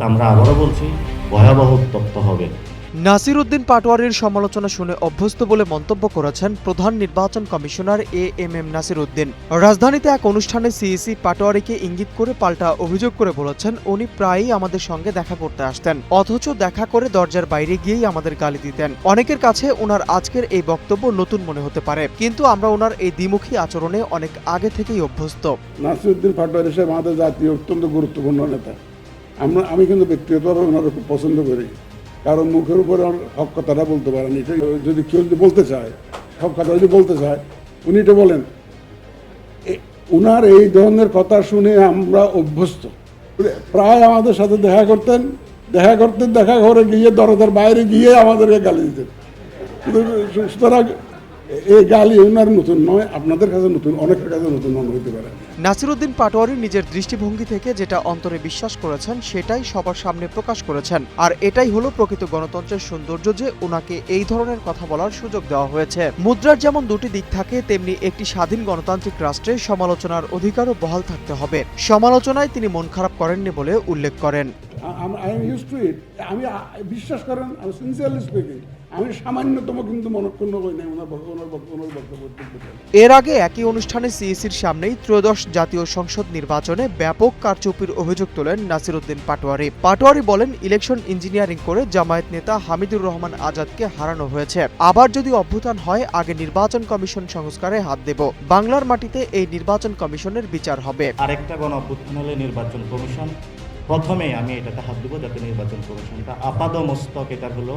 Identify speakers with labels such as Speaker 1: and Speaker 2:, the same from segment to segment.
Speaker 1: আমরা আবারও বলছি, ভয়াবহ উত্তপ্ত হবে।
Speaker 2: নাসির উদ্দিন পাটোয়ারির সমালোচনা শুনে অভ্যস্ত বলে মন্তব্য করেছেন প্রধান নির্বাচন কমিশনার এএমএম নাসির উদ্দিন। রাজধানীতে এক অনুষ্ঠানে সিইসি পাটোয়ারিকে ইঙ্গিত করে পাল্টা অভিযোগ করে বলেছেন, উনি প্রায়ই আমাদের সঙ্গে দেখা করতে আসতেন, অথচ দেখা করে দরজার বাইরে গিয়েই আমাদের গালি দিতেন। অনেকের কাছে ওনার আজকের এই বক্তব্য নতুন মনে হতে পারে, কিন্তু আমরা ওনার এই দ্বিমুখী আচরণে অনেক আগে থেকেই অভ্যস্ত।
Speaker 3: নাসির উদ্দিন পাটোয়ারি সাহেব আমাদের জাতীয় অত্যন্ত গুরুত্বপূর্ণ নেতা। আমি কিন্তু ব্যক্তিগতভাবে ওনার খুব পছন্দ করি, কারণ মুখের উপরে হক কথাটা বলতে পারেন। এটা যদি কেউ যদি বলতে চায়, সব কথা যদি বলতে চায়, উনি এটা বলেন। উনার এই ধরনের কথা শুনে আমরা অভ্যস্ত। প্রায় আমাদের সাথে দেখা করে গিয়ে দরজার বাইরে গিয়ে আমাদেরকে গালি দিতেন। সুতরাং এই গালি ওনার নতুন নয়, আপনাদের কাছে নতুন, অনেকের কাছে নতুন মনে হতে পারে।
Speaker 2: নাসির উদ্দিন পাটোয়ারি নিজের দৃষ্টিভঙ্গি থেকে যেটা অন্তরে বিশ্বাস করেছেন সেটাই সবার সামনে প্রকাশ করেছেন, আর এটাই হলো প্রকৃত গণতন্ত্রের সৌন্দর্য, যে ওনাকে এই ধরনের কথা বলার সুযোগ দেওয়া হয়েছে। মুদ্রার যেমন দুটি দিক থাকে, তেমনি একটি স্বাধীন গণতান্ত্রিক রাষ্ট্রে সমালোচনার অধিকারও বহাল থাকতে হবে। সমালোচনায় তিনি মন খারাপ করেননি বলে উল্লেখ করেন।
Speaker 3: আমি বিশ্বাস করেন, আমি সিনসিয়ারলি স্পিকিং, আমি সামান্যতম কিন্তু মনক্ষুণ্ণ করি নাই ওনার বক্তব্য।
Speaker 2: এর আগে একই অনুষ্ঠানে সিইসির সামনেই ত্রয়োদশ জাতীয় সংসদ নির্বাচনে ব্যাপক কারচুপির অভিযোগ তোলেন নাসির উদ্দিন পাটোয়ারি। পাটোয়ারি বলেন, ইলেকশন ইঞ্জিনিয়ারিং করে জামায়াত নেতা হামিদুর রহমান আজাদকে হারানো হয়েছে। আবার যদি অভ্যুত্থান হয়, আগে নির্বাচন কমিশন সংস্কারে হাত দেব। বাংলার মাটিতে এই নির্বাচন কমিশনের বিচার হবে।
Speaker 1: আরেকটা গণ অভ্যুত্থান হলে নির্বাচন কমিশন, প্রথমেই আমি এটাতে হাত দেবো, যাতে নির্বাচন কমিশনটা আপাদমস্তক এটা হলো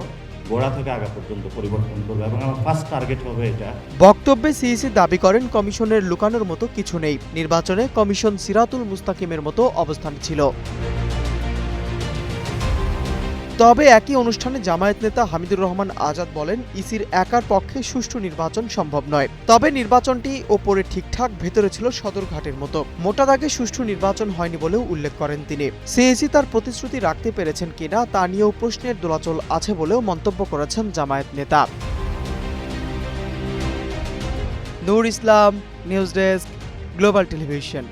Speaker 1: গোড়া থেকে আগা পর্যন্ত পরিবর্তন করবে, এবং আমার ফার্স্ট টার্গেট হবে এটা।
Speaker 2: বক্তব্যে সিইসি দাবি করেন, কমিশনের লুকানোর মতো কিছু নেই। নির্বাচনে কমিশন সিরাতুল মুস্তাকিমের মতো অবস্থান ছিল। তবে একই অনুষ্ঠানে জামায়াত নেতা হামিদুর রহমান আজাদ বলেন, ইসির একার পক্ষে সুষ্ঠু নির্বাচন সম্ভব নয়। তবে নির্বাচনটি ওপরে ঠিকঠাক, ভেতরে ছিল সদরঘাটের মতো। মোটা দাগে সুষ্ঠু নির্বাচন হয়নি বলেও উল্লেখ করেন তিনি। সিইসি তার প্রতিশ্রুতি রাখতে পেরেছেন কিনা তা নিয়েও প্রশ্নের দোলাচল আছে বলেও মন্তব্য করেছেন জামায়াত নেতা। নূর ইসলাম, নিউজ ডেস্ক, গ্লোবাল টেলিভিশন।